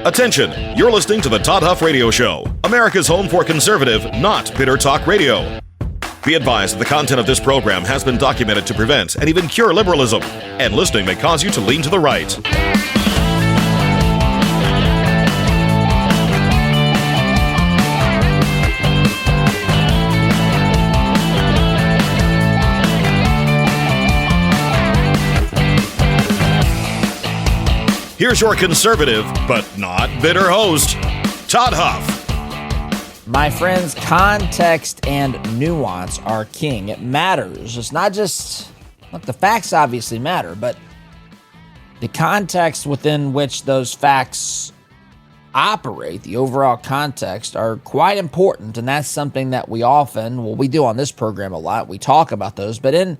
Attention, you're listening to the Todd Huff Radio Show, America's home for conservative, not bitter talk radio. Be advised that the content of this program has been documented to prevent and even cure liberalism, and listening may cause you to lean to the right. Here's your conservative, but not bitter host, Todd Huff. My friends, context and nuance are king. It matters. It's not just, look, the facts obviously matter, but the context within which those facts operate, the overall context, are quite important, and that's something that we do on this program a lot. We talk about those, but in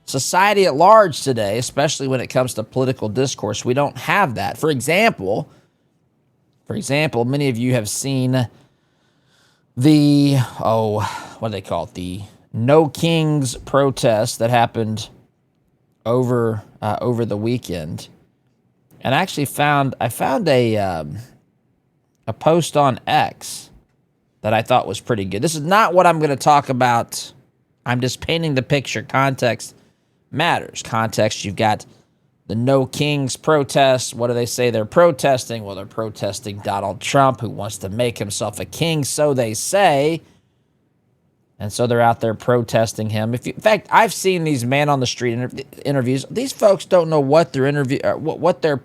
society at large today, especially when it comes to political discourse, we don't have that. For example, many of you have seen the, what do they call it? The No Kings protest that happened over the weekend. And I actually found a post on X that I thought was pretty good. This is not what I'm going to talk about. I'm just painting the picture. Context matters. Context, you've got the No Kings protests. What do they say they're protesting? Well, they're protesting Donald Trump, who wants to make himself a king, so they say. And so they're out there protesting him. In fact, I've seen these man on the street interviews. These folks don't know what they're what they're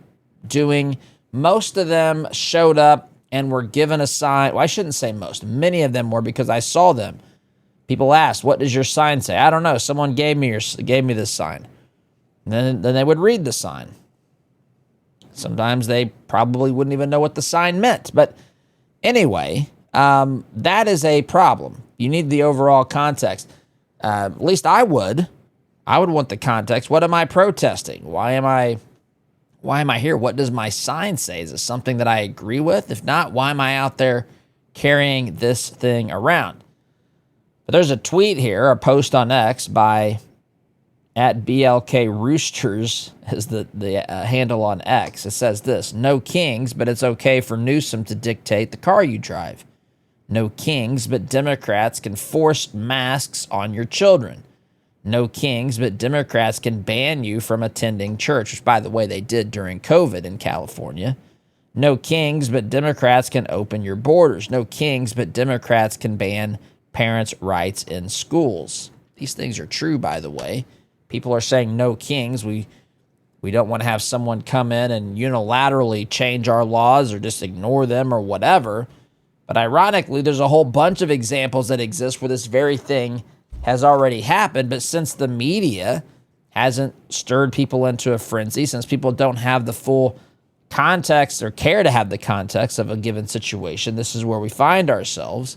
doing. Most of them showed up and were given a sign. Well, I shouldn't say most. Many of them were, because I saw them. People asked, "What does your sign say?" I don't know. Someone gave me this sign. And then they would read the sign. Sometimes they probably wouldn't even know what the sign meant. But anyway, that is a problem. You need the overall context. At least I would. I would want the context. What am I protesting? Why am I here? What does my sign say? Is it something that I agree with? If not, why am I out there carrying this thing around? But there's a tweet here, a post on X by @BLKRoosters is the handle on X. It says this: "No kings, but it's okay for Newsom to dictate the car you drive. No kings, but Democrats can force masks on your children. No kings, but Democrats can ban you from attending church," which, by the way, they did during COVID in California. "No kings, but Democrats can open your borders. No kings, but Democrats can ban parents' rights in schools." These things are true, by the way. People are saying no kings. We don't want to have someone come in and unilaterally change our laws or just ignore them or whatever. But ironically, there's a whole bunch of examples that exist where this very thing has already happened. But since the media hasn't stirred people into a frenzy, since people don't have the full context or care to have the context of a given situation, this is where we find ourselves.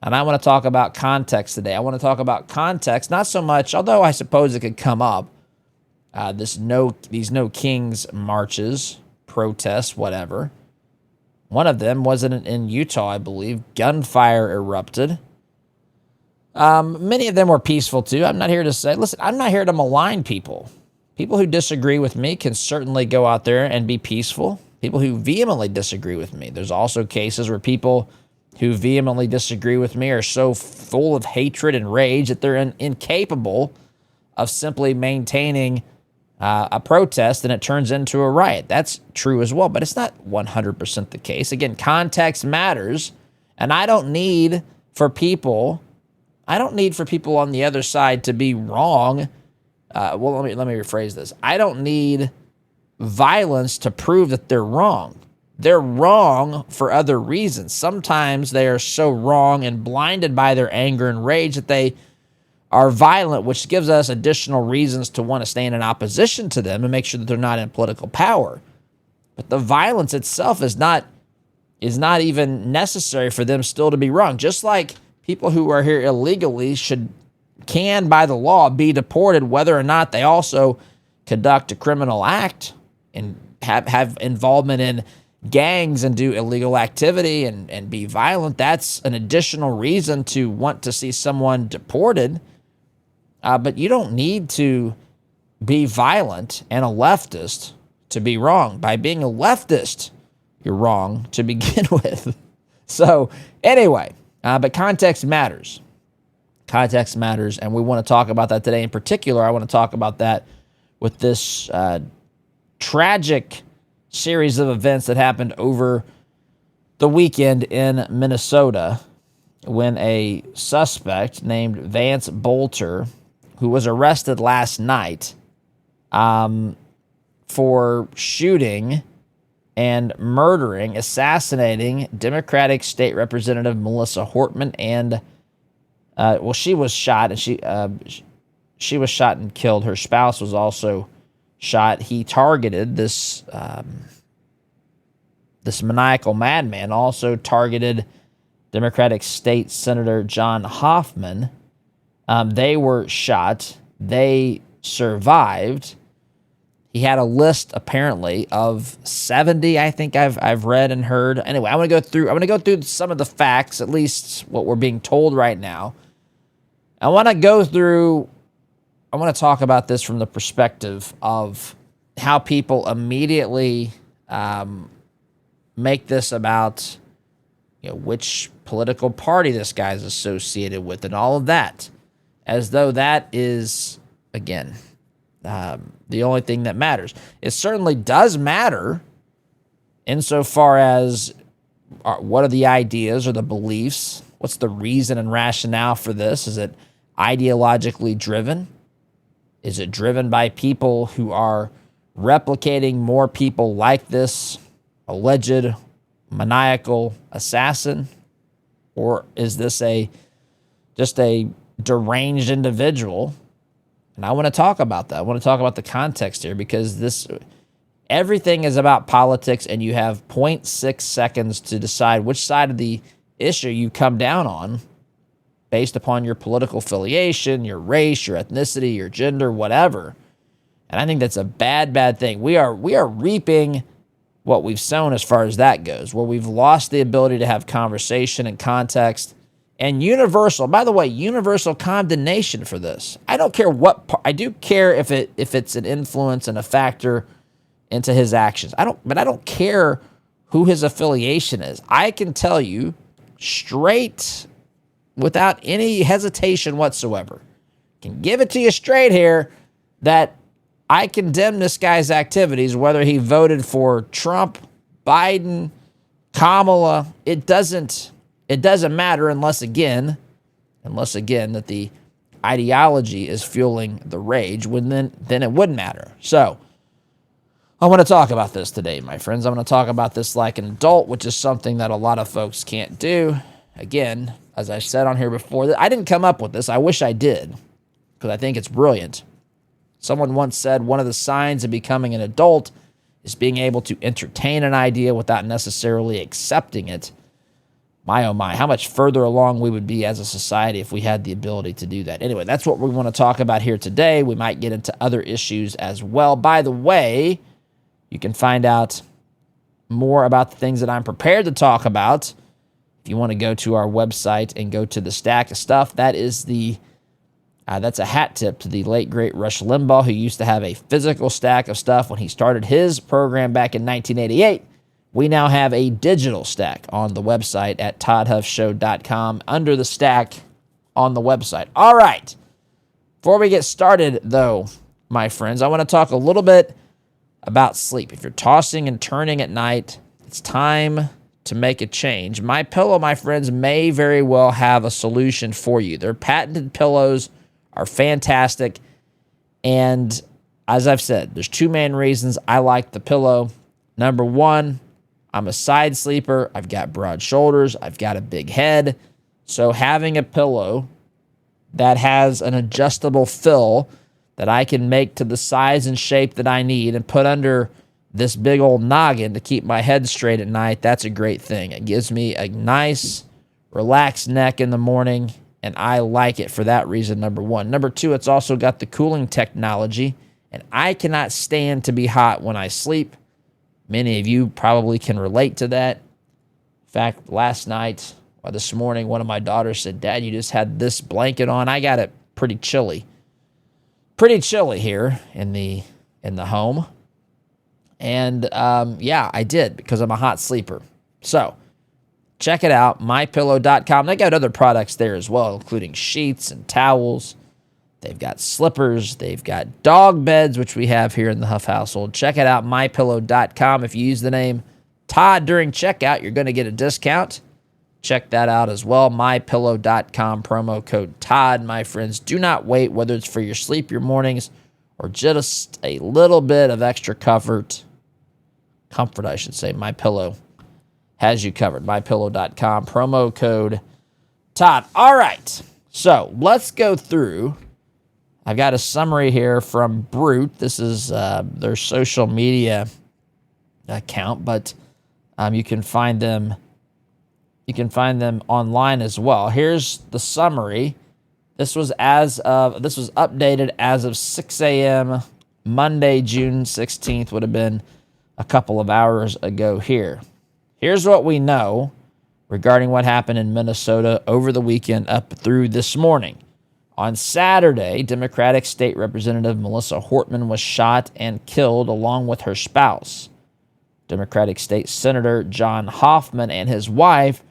And I want to talk about context today. I want to talk about context, not so much, although I suppose it could come up, these No Kings marches, protests, whatever. One of them was in Utah, I believe. Gunfire erupted. Many of them were peaceful, too. I'm not here to malign people. People who disagree with me can certainly go out there and be peaceful. People who vehemently disagree with me. There's also cases where people who vehemently disagree with me are so full of hatred and rage that they're incapable of simply maintaining a protest, and it turns into a riot. That's true as well, but it's not 100% the case. Again, context matters, and I don't need for people on the other side to be wrong. Let me rephrase this. I don't need violence to prove that they're wrong. They're wrong for other reasons. Sometimes they are so wrong and blinded by their anger and rage that they are violent, which gives us additional reasons to want to stand in opposition to them and make sure that they're not in political power. But the violence itself is not even necessary for them still to be wrong. Just like people who are here illegally can, by the law, be deported, whether or not they also conduct a criminal act and have involvement in gangs and do illegal activity and be violent. That's an additional reason to want to see someone deported. But you don't need to be violent and a leftist to be wrong. By being a leftist, you're wrong to begin with. So anyway, but context matters. Context matters, and we want to talk about that today. In particular, I want to talk about that with this tragic series of events that happened over the weekend in Minnesota when a suspect named Vance Bolter, who was arrested last night for shooting and murdering, assassinating Democratic State Representative Melissa Hortman, and she was shot, and she was shot and killed. Her spouse was also shot. He targeted this maniacal madman. Also targeted Democratic State Senator John Hoffman. They were shot. They survived. He had a list apparently of 70. I think I've read and heard. Anyway, I'm gonna go through some of the facts, at least what we're being told right now. I want to talk about this from the perspective of how people immediately make this about which political party this guy's associated with and all of that, as though that is, again, the only thing that matters. It certainly does matter insofar as what are the ideas or the beliefs? What's the reason and rationale for this? Is it ideologically driven? Is it driven by people who are replicating more people like this alleged maniacal assassin? Or is this just a deranged individual? And I want to talk about that. I want to talk about the context here, because everything is about politics, and you have 0.6 seconds to decide which side of the issue you come down on based upon your political affiliation, your race, your ethnicity, your gender, whatever. And I think that's a bad, bad thing. We are reaping what we've sown as far as that goes, where we've lost the ability to have conversation and context and universal condemnation for this. I don't care I do care if it's an influence and a factor into his actions. But I don't care who his affiliation is. I can tell you straight, without any hesitation whatsoever, can give it to you straight here, that I condemn this guy's activities, whether he voted for Trump, Biden, Kamala. It doesn't matter unless again that the ideology is fueling the rage, then it wouldn't matter. So I want to talk about this today, my friends. I'm going to talk about this like an adult, which is something that a lot of folks can't do. Again, as I said on here before, I didn't come up with this. I wish I did, because I think it's brilliant. Someone once said one of the signs of becoming an adult is being able to entertain an idea without necessarily accepting it. My oh my, how much further along we would be as a society if we had the ability to do that. Anyway, that's what we want to talk about here today. We might get into other issues as well. By the way, you can find out more about the things that I'm prepared to talk about if you want to go to our website and go to the stack of stuff. That is that's a hat tip to the late, great Rush Limbaugh, who used to have a physical stack of stuff when he started his program back in 1988. We now have a digital stack on the website at toddhuffshow.com under the stack on the website. All right. Before we get started, though, my friends, I want to talk a little bit about sleep. If you're tossing and turning at night, it's time to make a change. My Pillow, my friends, may very well have a solution for you. Their patented pillows are fantastic. And as I've said, there's two main reasons I like the pillow. Number one, I'm a side sleeper. I've got broad shoulders. I've got a big head. So having a pillow that has an adjustable fill that I can make to the size and shape that I need and put under this big old noggin to keep my head straight at night, that's a great thing. It gives me a nice, relaxed neck in the morning, and I like it for that reason, number one. Number two, it's also got the cooling technology, and I cannot stand to be hot when I sleep. Many of you probably can relate to that. In fact, last night or this morning, one of my daughters said, "Dad, you just had this blanket on." I got it pretty chilly. Pretty chilly here in the home. And yeah, I did because I'm a hot sleeper. So check it out, mypillow.com. They got other products there as well, including sheets and towels. They've got slippers. They've got dog beds, which we have here in the Huff household. Check it out, mypillow.com. If you use the name Todd during checkout, you're going to get a discount. Check that out as well, mypillow.com, promo code Todd. My friends, do not wait, whether it's for your sleep, your mornings, or just a little bit of extra comfort, I should say. MyPillow has you covered. MyPillow.com, promo code Todd. All right, so let's go through. I've got a summary here from Brute. This is their social media account, but you can find them. You can find them online as well. Here's the summary. This was updated as of 6 a.m. Monday, June 16th, would have been a couple of hours ago here. Here's what we know regarding what happened in Minnesota over the weekend up through this morning. On Saturday, Democratic State Representative Melissa Hortman was shot and killed along with her spouse. Democratic State Senator John Hoffman and his wife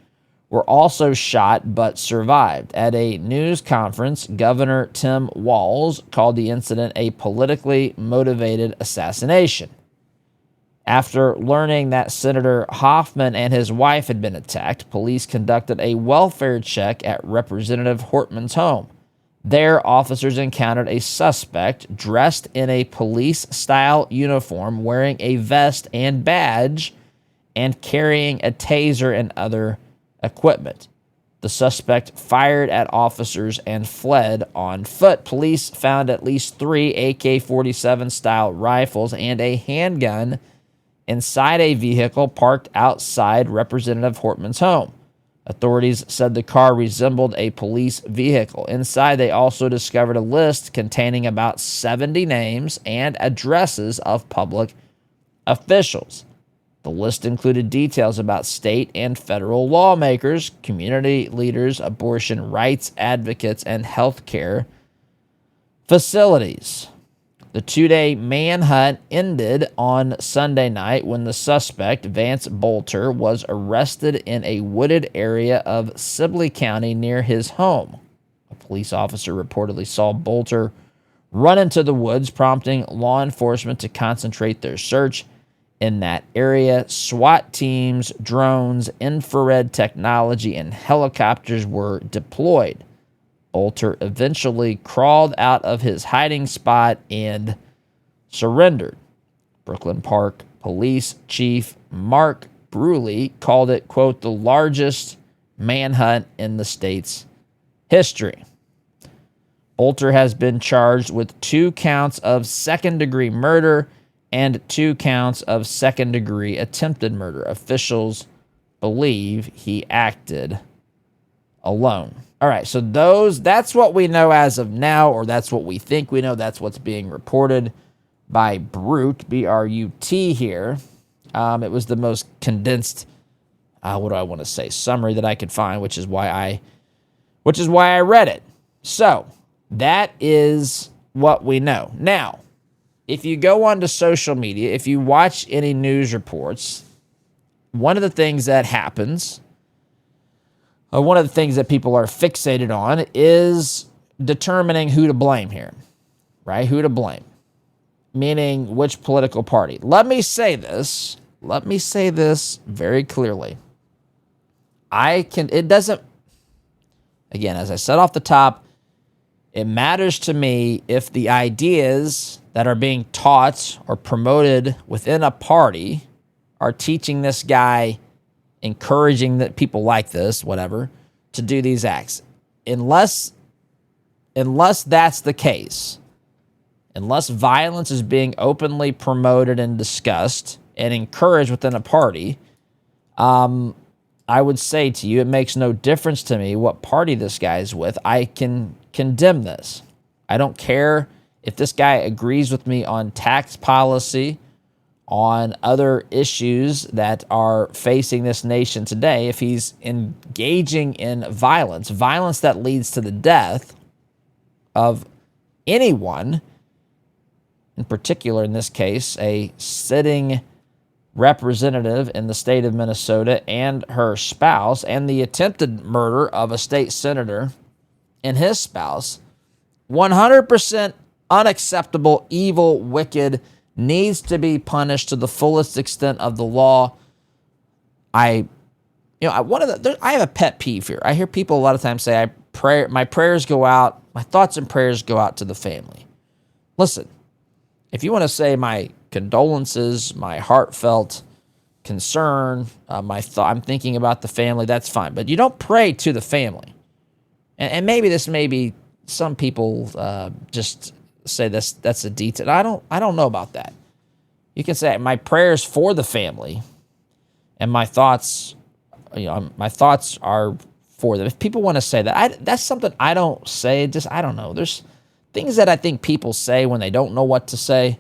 were also shot but survived. At a news conference, Governor Tim Walz called the incident a politically motivated assassination. After learning that Senator Hoffman and his wife had been attacked, police conducted a welfare check at Representative Hortman's home. There, officers encountered a suspect dressed in a police-style uniform, wearing a vest and badge, and carrying a taser and other equipment. The suspect fired at officers and fled on foot. Police found at least 3 AK-47 style rifles and a handgun inside a vehicle parked outside Representative Hortman's home. Authorities said the car resembled a police vehicle. Inside, they also discovered a list containing about 70 names and addresses of public officials. The list included details about state and federal lawmakers, community leaders, abortion rights advocates, and healthcare facilities. The 2-day manhunt ended on Sunday night when the suspect, Vance Bolter, was arrested in a wooded area of Sibley County near his home. A police officer reportedly saw Bolter run into the woods, prompting law enforcement to concentrate their search in that area. SWAT teams, drones, infrared technology, and helicopters were deployed. Bolter eventually crawled out of his hiding spot and surrendered. Brooklyn Park Police Chief Mark Bruley called it, quote, the largest manhunt in the state's history. Bolter has been charged with 2 counts of second-degree murder and 2 counts of second-degree attempted murder. Officials believe he acted alone. All right, so that's what we know as of now, or that's what we think we know. That's what's being reported by Brute, B-R-U-T here. It was the most condensed, summary that I could find, which is why I read it. So that is what we know. Now, if you go onto social media, if you watch any news reports, one of the things that happens, one of the things that people are fixated on is determining who to blame here, right? Who to blame, meaning which political party. Let me say this very clearly. Again, as I said off the top, it matters to me if the ideas that are being taught or promoted within a party are teaching this guy, encouraging that people like this, whatever, to do these acts. Unless that's the case, unless violence is being openly promoted and discussed and encouraged within a party, I would say to you, it makes no difference to me what party this guy is with. I can condemn this. I don't care if this guy agrees with me on tax policy, on other issues that are facing this nation today. If he's engaging in violence that leads to the death of anyone, in particular, in this case, a sitting representative in the state of Minnesota and her spouse, and the attempted murder of a state senator and his spouse, 100% unacceptable, evil, wicked, needs to be punished to the fullest extent of the law. I have a pet peeve here. I hear people a lot of times say, my prayers go out, my thoughts and prayers go out to the family. Listen, if you want to say my condolences, my heartfelt concern, I'm thinking about the family, that's fine. But you don't pray to the family. And maybe this may be, some people just say that's a detail. I don't know about that. You can say my prayers for the family, and my thoughts are for them. If people want to say that, that's something I don't say. I don't know. There's things that I think people say when they don't know what to say.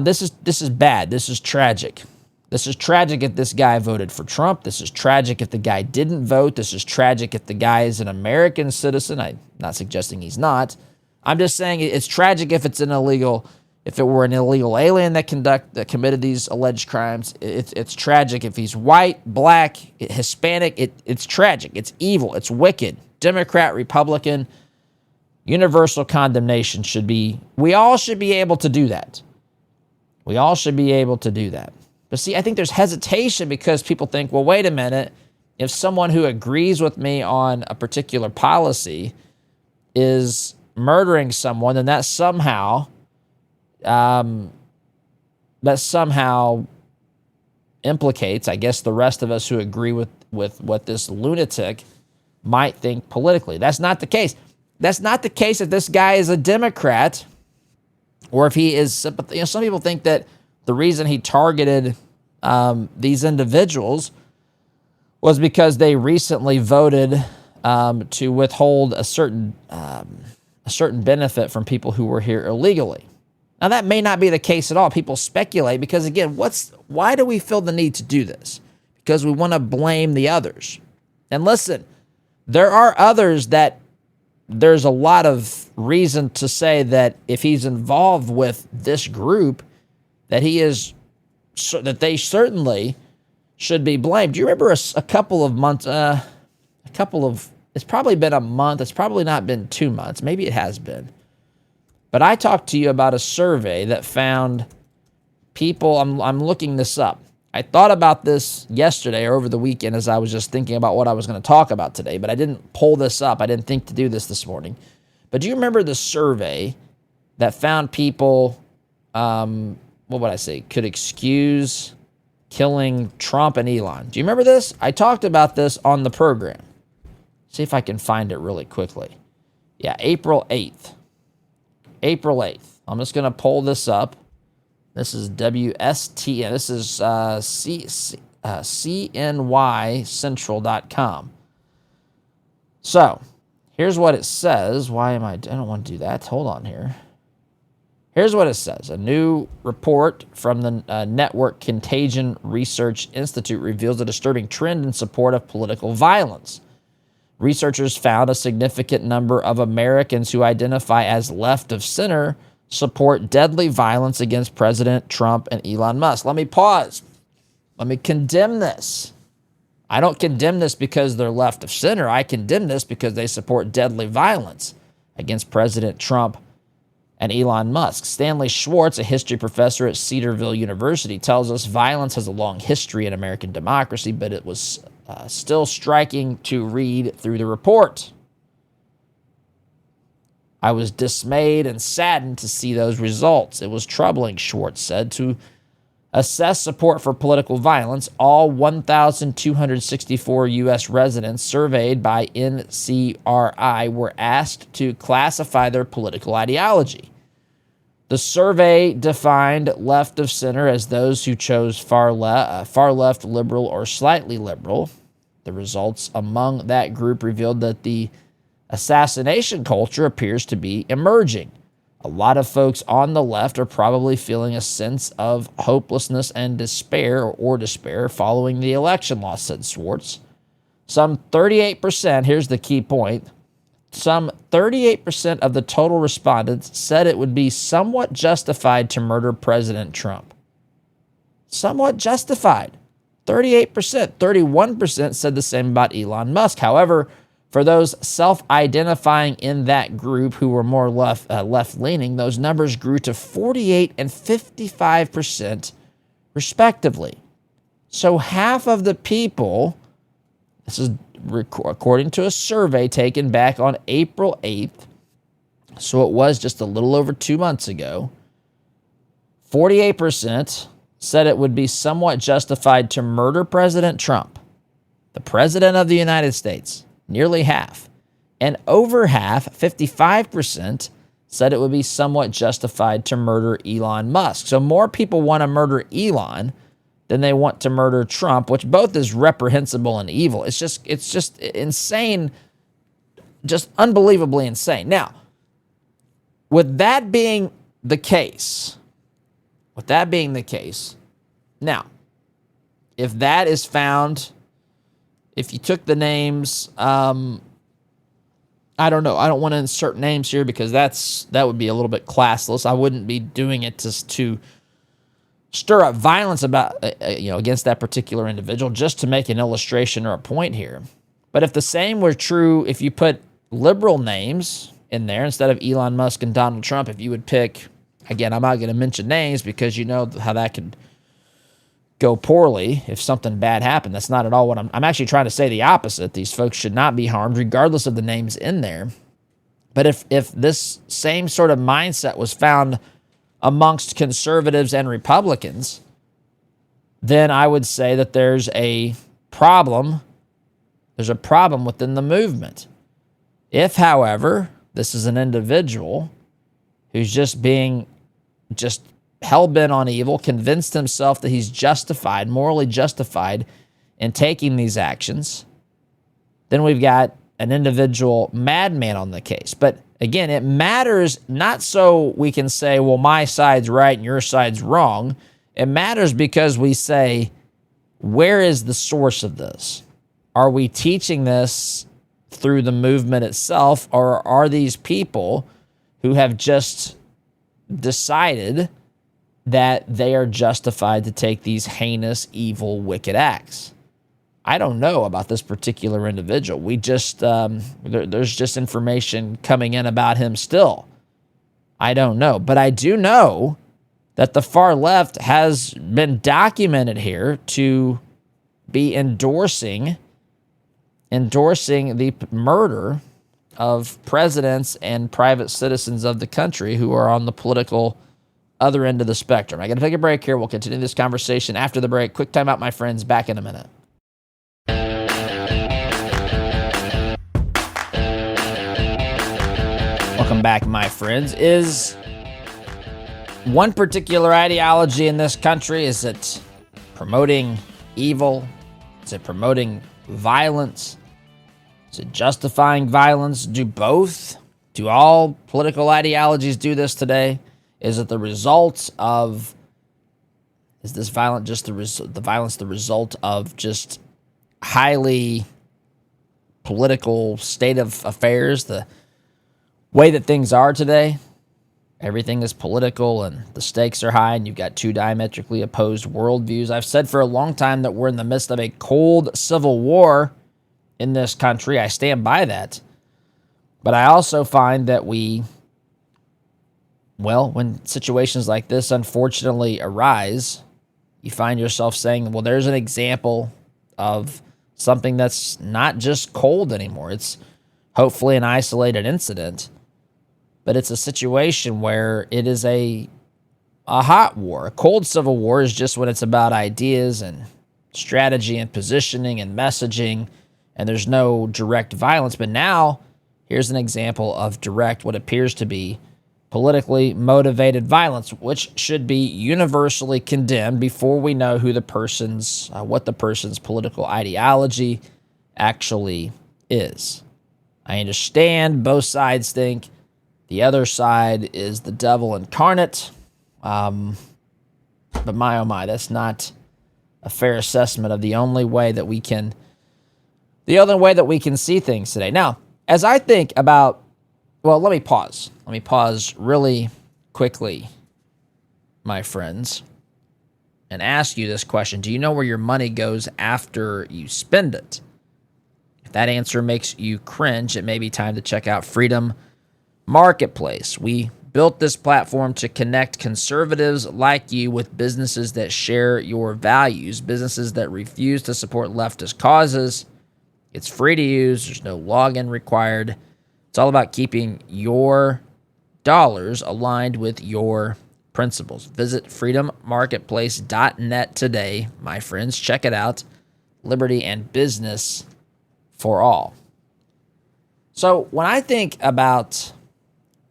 This is bad. This is tragic. This is tragic if this guy voted for Trump. This is tragic if the guy didn't vote. This is tragic if the guy is an American citizen. I'm not suggesting he's not. I'm just saying it's tragic if it were an illegal alien that committed these alleged crimes. It's tragic if he's white, black, Hispanic. It's tragic. It's evil. It's wicked. Democrat, Republican, universal condemnation we all should be able to do that. We all should be able to do that. But see, I think there's hesitation because people think, well, wait a minute. If someone who agrees with me on a particular policy is murdering someone, then that somehow implicates, I guess, the rest of us who agree with what this lunatic might think politically. That's not the case. That's not the case if this guy is a Democrat or if he is, some people think that the reason he targeted these individuals was because they recently voted to withhold a certain benefit from people who were here illegally. Now, that may not be the case at all. People speculate because, again, why do we feel the need to do this? Because we want to blame the others. And listen, there are others that there's a lot of reason to say that if he's involved with this group, that they certainly should be blamed. Do you remember a couple of months, it's probably been a month, it's probably not been 2 months, maybe it has been. But I talked to you about a survey that found people, I'm looking this up. I thought about this yesterday or over the weekend as I was just thinking about what I was going to talk about today, but I didn't pull this up. I didn't think to do this morning. But do you remember the survey that found people, could excuse killing Trump and Elon? Do you remember this? I talked about this on the program. See if I can find it really quickly. Yeah, April 8th. April 8th. I'm just going to pull this up. This is WSTN. This is CNYCentral.com. So, here's what it says. I don't want to do that. Hold on here. Here's what it says. A new report from the Network Contagion Research Institute reveals a disturbing trend in support of political violence. Researchers found a significant number of Americans who identify as left of center support deadly violence against President Trump and Elon Musk. Let me pause. Let me condemn this. I don't condemn this because they're left of center. I condemn this because they support deadly violence against President Trump and Elon Musk. Stanley Schwartz, a history professor at Cedarville University, tells us violence has a long history in American democracy, but it was still striking to read through the report. I was dismayed and saddened to see those results. It was troubling, Schwartz said. To assess support for political violence, all 1,264 U.S. residents surveyed by NCRI were asked to classify their political ideology. The survey defined left of center as those who chose far left, liberal, or slightly liberal. The results among that group revealed that the assassination culture appears to be emerging. A lot of folks on the left are probably feeling a sense of hopelessness and despair following the election loss, said Schwartz. Some 38%, here's the key point, some 38% of the total respondents said it would be somewhat justified to murder President Trump. Somewhat justified. 38%. 31% said the same about Elon Musk. However, for those self-identifying in that group who were more left-leaning, those numbers grew to 48 and 55% respectively. So half of the people, this is according to a survey taken back on April 8th, so it was just a little over 2 months ago, 48% said it would be somewhat justified to murder President Trump, the President of the United States, nearly half. And over half, 55%, said it would be somewhat justified to murder Elon Musk. So more people want to murder Elon than they want to murder Trump, which both is reprehensible and evil. It's just insane, just unbelievably insane. Now, with that being the case, now, if that is found, if you took the names, I don't know. I don't want to insert names here because that would be a little bit classless. I wouldn't be doing it to stir up violence against that particular individual, just to make an illustration or a point here. But if the same were true, if you put liberal names in there instead of Elon Musk and Donald Trump, if you would pick, again, I'm not going to mention names because you know how that could go poorly if something bad happened. That's not at all what I'm actually trying to say. The opposite. These folks should not be harmed regardless of the names in there. But if this same sort of mindset was found amongst conservatives and Republicans, then I would say that there's a problem. There's a problem within the movement. If, however, this is an individual who's just hell-bent on evil, convinced himself that he's justified, morally justified in taking these actions, then we've got an individual madman on the case. But again, it matters not so we can say, well, my side's right and your side's wrong. It matters because we say, where is the source of this? Are we teaching this through the movement itself, or are these people who have just decided that they are justified to take these heinous, evil, wicked acts? I don't know about this particular individual. We just, there's just information coming in about him still. I don't know. But I do know that the far left has been documented here to be endorsing the murder of presidents and private citizens of the country who are on the political other end of the spectrum. I got to take a break here. We'll continue this conversation after the break. Quick time out, my friends. Back in a minute. Welcome back, my friends. Is one particular ideology in this country, is it promoting evil? Is it promoting violence? Is it justifying violence? Do both? Do all political ideologies do this today? Is it the result of, is this violence just the violence the result of just highly political state of affairs, the way that things are today? Everything is political and the stakes are high and you've got two diametrically opposed worldviews. I've said for a long time that we're in the midst of a cold civil war in this country. I stand by that. But I also find that when situations like this unfortunately arise, you find yourself saying, well, there's an example of something that's not just cold anymore. It's hopefully an isolated incident, but it's a situation where it is a hot war. A cold civil war is just when it's about ideas and strategy and positioning and messaging, and there's no direct violence. But now, here's an example of direct, what appears to be politically motivated violence, which should be universally condemned before we know who the person's, what the person's political ideology actually is. I understand both sides think the other side is the devil incarnate, but my oh my, that's not a fair assessment of the only way that we can see things today. Now, As I think about, well, let me pause. Let me pause really quickly, my friends, and ask you this question. Do you know where your money goes after you spend it? If that answer makes you cringe, it may be time to check out Freedom Marketplace. We built this platform to connect conservatives like you with businesses that share your values, businesses that refuse to support leftist causes. It's free to use. There's no login required. It's all about keeping your dollars aligned with your principles. Visit freedommarketplace.net today, my friends. Check it out. Liberty and business for all. So when I think about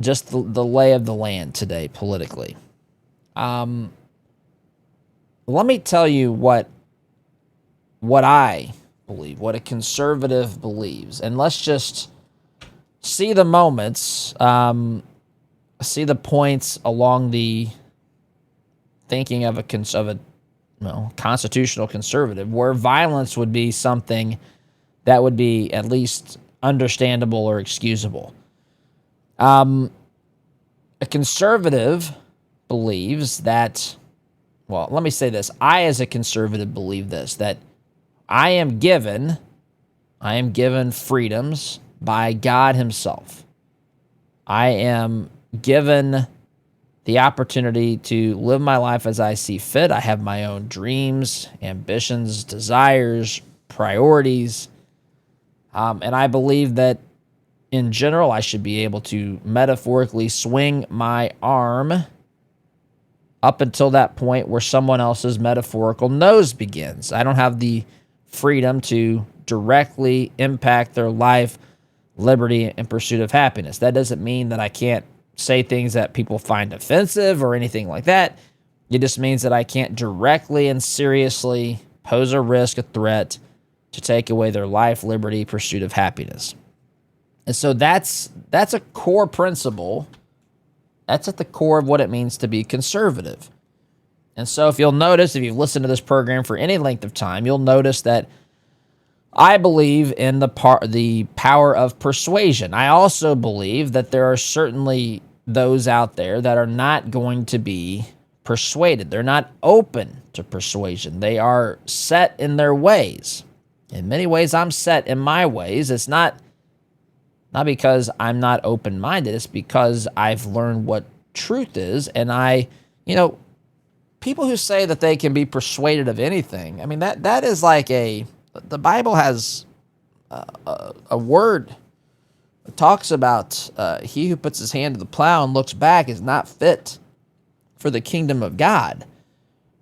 just the lay of the land today politically, let me tell you what I believe, what a conservative believes. And let's just see the moments, see the points along the thinking of a constitutional conservative, where violence would be something that would be at least understandable or excusable. A conservative believes that, well, let me say this. I, as a conservative, believe this, that I am given freedoms by God himself. I am given the opportunity to live my life as I see fit. I have my own dreams, ambitions, desires, priorities. And I believe that in general, I should be able to metaphorically swing my arm up until that point where someone else's metaphorical nose begins. I don't have the freedom to directly impact their life, liberty, and pursuit of happiness. That doesn't mean that I can't say things that people find offensive or anything like that. It just means that I can't directly and seriously pose a risk, a threat to take away their life, liberty, pursuit of happiness. And so that's a core principle. That's at the core of what it means to be conservative. And so if you'll notice, if you've listened to this program for any length of time, you'll notice that I believe in the power of persuasion. I also believe that there are certainly those out there that are not going to be persuaded. They're not open to persuasion. They are set in their ways. In many ways, I'm set in my ways. It's not because I'm not open-minded. It's because I've learned what truth is. And people who say that they can be persuaded of anything, I mean, that is like the Bible has a word that talks about he who puts his hand to the plow and looks back is not fit for the kingdom of God,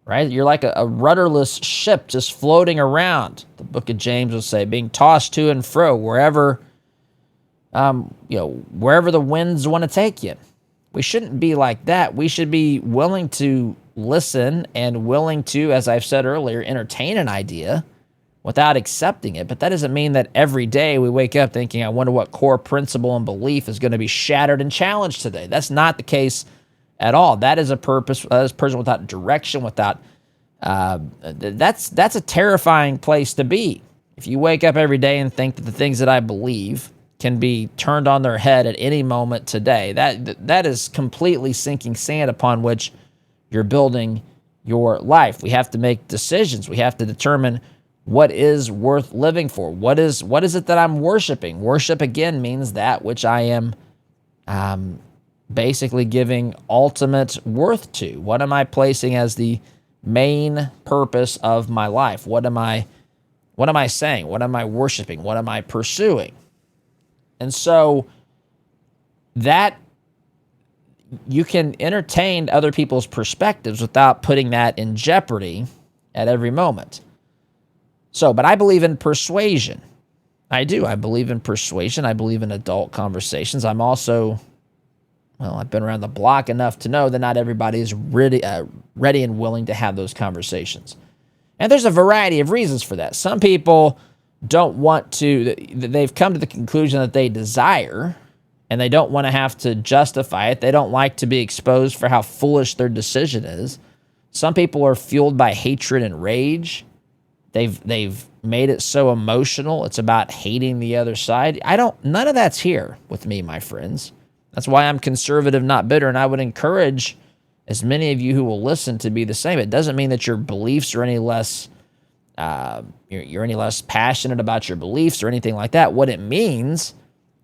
right? You're like a rudderless ship just floating around. The book of James will say, being tossed to and fro wherever the winds want to take you. We shouldn't be like that. We should be willing to listen and willing to, as I've said earlier, entertain an idea without accepting it. But that doesn't mean that every day we wake up thinking, I wonder what core principle and belief is going to be shattered and challenged today. That's not the case at all. That is a person without direction, without that's a terrifying place to be. If you wake up every day and think that the things that I believe can be turned on their head at any moment today, that is completely sinking sand upon which you're building your life. We have to make decisions. We have to determine what is worth living for. What is it that I'm worshiping? Worship, again, means that which I am basically giving ultimate worth to. What am I placing as the main purpose of my life? What am I saying? What am I worshiping? What am I pursuing? And so that you can entertain other people's perspectives without putting that in jeopardy at every moment. So, but I believe in persuasion. I do. I believe in persuasion. I believe in adult conversations. I'm also, I've been around the block enough to know that not everybody is ready and willing to have those conversations. And there's a variety of reasons for that. Some people don't want to, they've come to the conclusion that they desire, and they don't want to have to justify it. They don't like to be exposed for how foolish their decision is. Some people are fueled by hatred and rage. They've made it so emotional. It's about hating the other side. None of that's here with me, my friends. That's why I'm conservative, not bitter, and I would encourage as many of you who will listen to be the same. It doesn't mean that your beliefs are any less, you're any less passionate about your beliefs or anything like that. What it means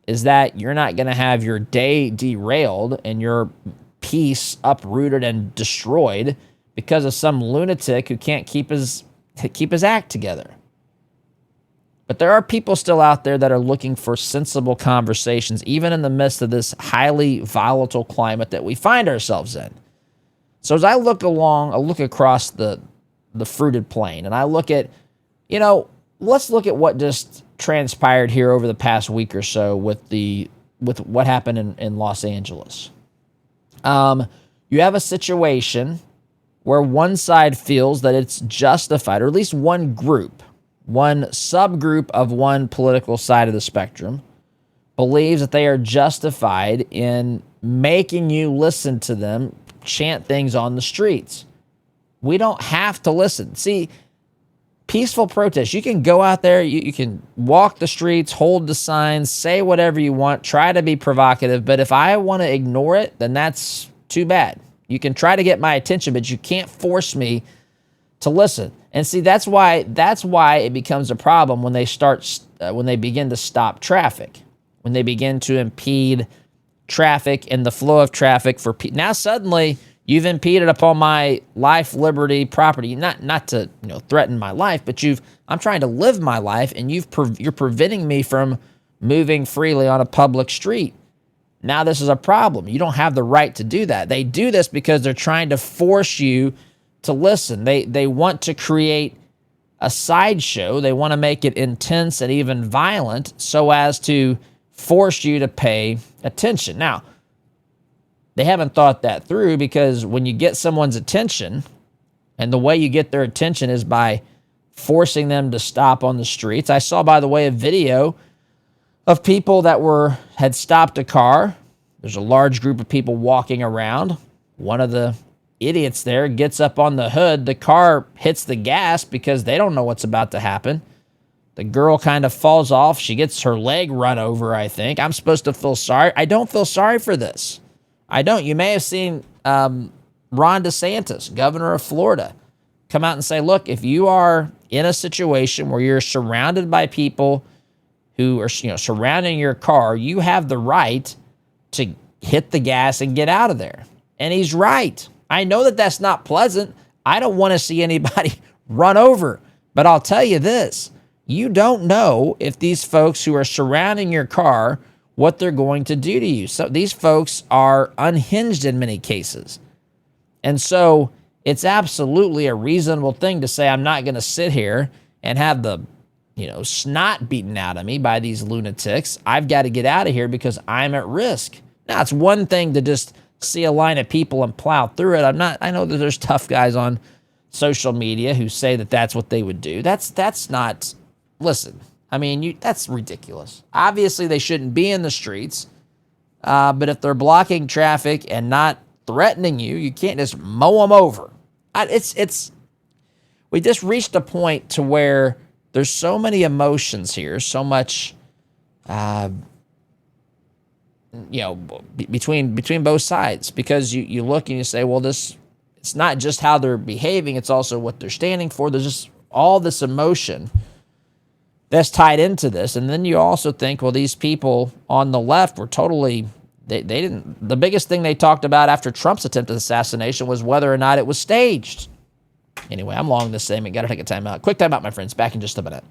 is that you're not going to have your day derailed and your peace uprooted and destroyed because of some lunatic who can't keep his act together. But there are people still out there that are looking for sensible conversations, even in the midst of this highly volatile climate that we find ourselves in. So as I look across the fruited plain, and I look at, let's look at what just transpired here over the past week or so with what happened in Los Angeles. You have a situation where one side feels that it's justified, or at least one group, one subgroup of one political side of the spectrum, believes that they are justified in making you listen to them chant things on the streets. We don't have to listen. See, peaceful protest, you can go out there, you can walk the streets, hold the signs, say whatever you want, try to be provocative, but if I want to ignore it, then that's too bad. You can try to get my attention, but you can't force me to listen. And see, that's why it becomes a problem when they begin to stop traffic, when they begin to impede traffic and the flow of traffic for people. Now suddenly you've impeded upon my life, liberty, property. Not to threaten my life, but I'm trying to live my life, and you're preventing me from moving freely on a public street. Now this is a problem. You don't have the right to do that. They do this because they're trying to force you to listen. They want to create a sideshow. They want to make it intense and even violent so as to force you to pay attention. Now, they haven't thought that through, because when you get someone's attention, and the way you get their attention is by forcing them to stop on the streets. I saw, by the way, a video of people that had stopped a car. There's a large group of people walking around. One of the idiots there gets up on the hood. The car hits the gas because they don't know what's about to happen. The girl kind of falls off. She gets her leg run over, I think. I'm supposed to feel sorry. I don't feel sorry for this. I don't. You may have seen Ron DeSantis, governor of Florida, come out and say, look, if you are in a situation where you're surrounded by people who are surrounding your car, you have the right to hit the gas and get out of there. And he's right. I know that that's not pleasant. I don't want to see anybody run over. But I'll tell you this. You don't know if these folks who are surrounding your car, what they're going to do to you. So these folks are unhinged in many cases. And so it's absolutely a reasonable thing to say, I'm not going to sit here and have the snot beaten out of me by these lunatics. I've got to get out of here because I'm at risk. Now, it's one thing to just see a line of people and plow through it. I know that there's tough guys on social media who say that that's what they would do. That's not, listen, that's ridiculous. Obviously, they shouldn't be in the streets, but if they're blocking traffic and not threatening you, you can't just mow them over. We just reached a point to where there's so many emotions here, so much, between both sides, because you look and you say, well, it's not just how they're behaving, it's also what they're standing for. There's just all this emotion that's tied into this. And then you also think, well, these people on the left were totally, they didn't, the biggest thing they talked about after Trump's attempted assassination was whether or not it was staged. Anyway, I'm long this segment. Got to take a time out. Quick time out, my friends. Back in just a minute.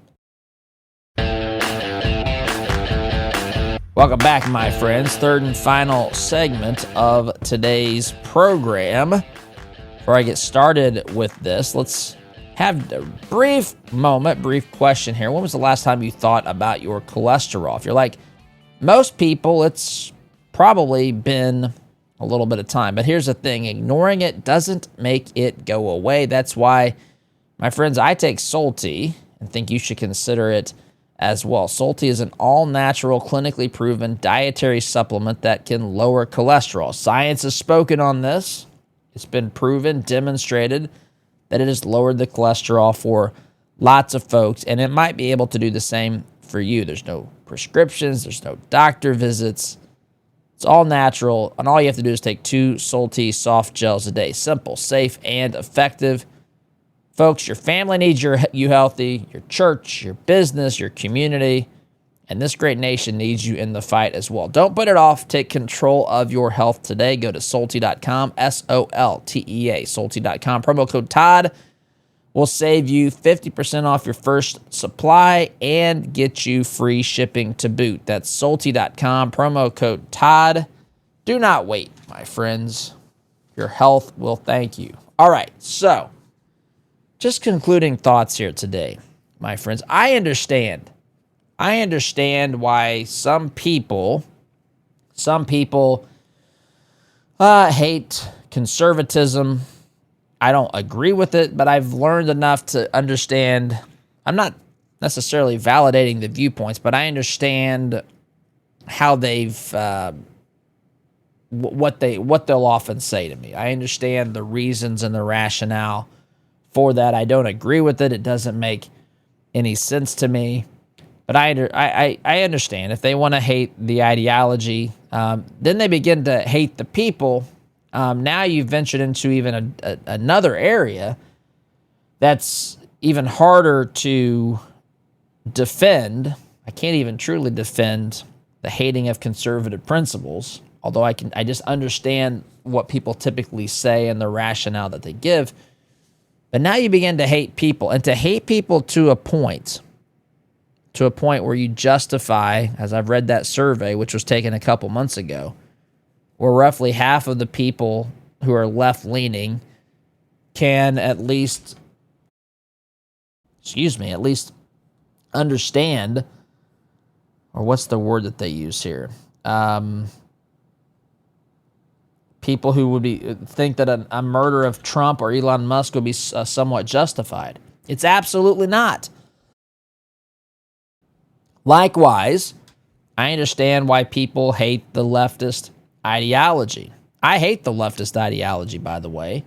Welcome back, my friends. Third and final segment of today's program. Before I get started with this, let's have a brief question here. When was the last time you thought about your cholesterol? If you're like most people, it's probably been a little bit of time. But here's the thing. Ignoring it doesn't make it go away. That's why, my friends, I take Solti and think you should consider it as well. Solti is an all-natural, clinically proven dietary supplement that can lower cholesterol. Science has spoken on this. It's been proven, demonstrated, that it has lowered the cholesterol for lots of folks, and it might be able to do the same for you. There's no prescriptions, there's no doctor visits. It's all natural, and all you have to do is take 2 Salty soft gels a day. Simple, safe, and effective. Folks, your family needs you healthy, your church, your business, your community, and this great nation needs you in the fight as well. Don't put it off. Take control of your health today. Go to Salty.com, SOLTEA, Salty.com. Promo code Todd will save you 50% off your first supply and get you free shipping to boot. That's Salty.com, promo code Todd. Do not wait, my friends. Your health will thank you. All right, so just concluding thoughts here today, my friends. I understand why some people hate conservatism. I don't agree with it, but I've learned enough to understand. I'm not necessarily validating the viewpoints, but I understand how they've what they'll often say to me. I understand the reasons and the rationale for that. I don't agree with it. It doesn't make any sense to me. But I understand if they want to hate the ideology, then they begin to hate the people. Now you've ventured into even another area that's even harder to defend. I can't even truly defend the hating of conservative principles, although I just understand what people typically say and the rationale that they give. But now you begin to hate people, and to hate people to a point where you justify, as I've read that survey, which was taken a couple months ago, where roughly half of the people who are left-leaning can at least understand, or what's the word that they use here? People who would think that a murder of Trump or Elon Musk would be somewhat justified. It's absolutely not. Likewise, I understand why people hate the leftist ideology. I hate the leftist ideology, by the way.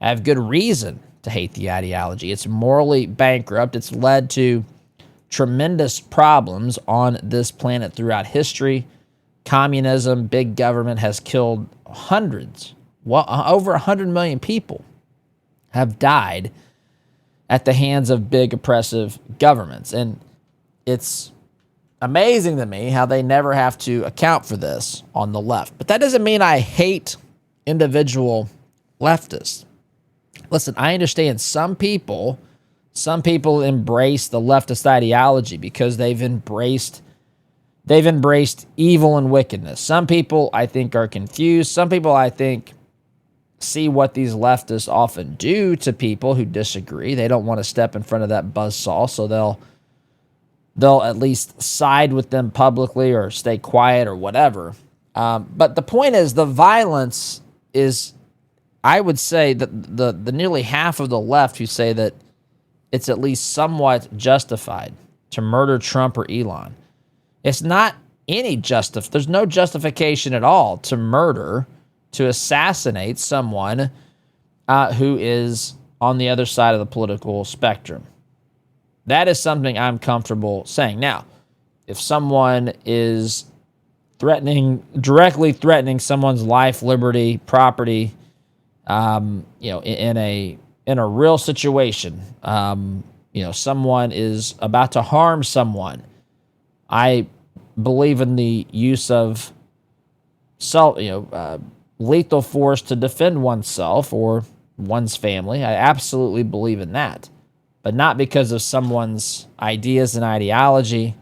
I have good reason to hate the ideology. It's morally bankrupt. It's led to tremendous problems on this planet throughout history. Communism, big government has killed hundreds. Well, over 100 million people have died at the hands of big oppressive governments. And it's amazing to me how they never have to account for this on the left. But that doesn't mean I hate individual leftists. Listen, I understand some people embrace the leftist ideology because they've embraced evil and wickedness. Some people, I think, are confused. Some people, I think, see what these leftists often do to people who disagree. They don't want to step in front of that buzzsaw, so they'll at least side with them publicly or stay quiet or whatever. But the point is, the violence is, I would say that the nearly half of the left who say that it's at least somewhat justified to murder Trump or Elon. It's not there's no justification at all to murder, to assassinate someone who is on the other side of the political spectrum. That is something I'm comfortable saying. Now, if someone is directly threatening someone's life, liberty, property, in a real situation, someone is about to harm someone, I believe in the use of lethal force to defend oneself or one's family. I absolutely believe in that, but not because of someone's ideas and ideology,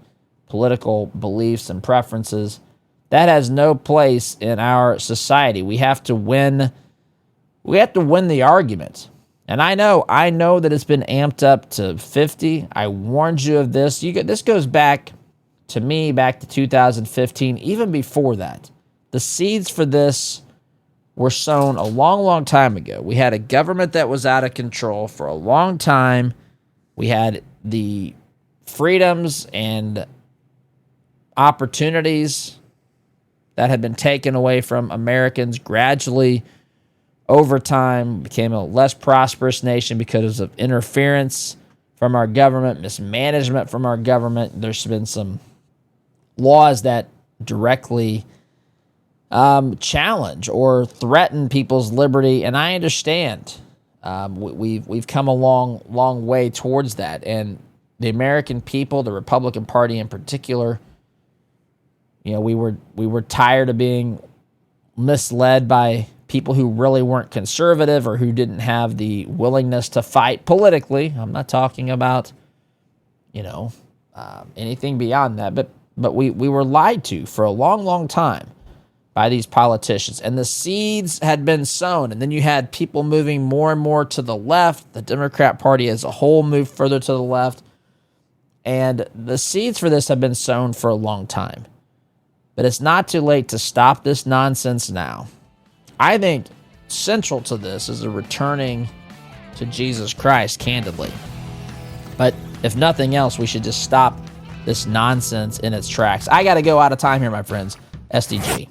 political beliefs and preferences. That has no place in our society. We have to win the argument. And I know that it's been amped up to 50. I warned you of this. This goes back to 2015, even before that. The seeds for this were sown a long, long time ago. We had a government that was out of control for a long time. We had the freedoms and opportunities that had been taken away from Americans gradually over time. Became a less prosperous nation because of interference from our government, mismanagement from our government. There's been some laws that directly challenge or threaten people's liberty, and I understand. We've come a long way towards that, and the American people, the Republican Party in particular, we were tired of being misled by people who really weren't conservative or who didn't have the willingness to fight politically. I'm not talking about, anything beyond that, but we were lied to for a long time by these politicians, and the seeds had been sown, and then you had people moving more and more to the left. The Democrat Party as a whole moved further to the left, and the seeds for this have been sown for a long time. But it's not too late to stop this nonsense now. I think central to this is a returning to Jesus Christ, candidly. But if nothing else, we should just stop this nonsense in its tracks. I got to go out of time here, my friends. SDG.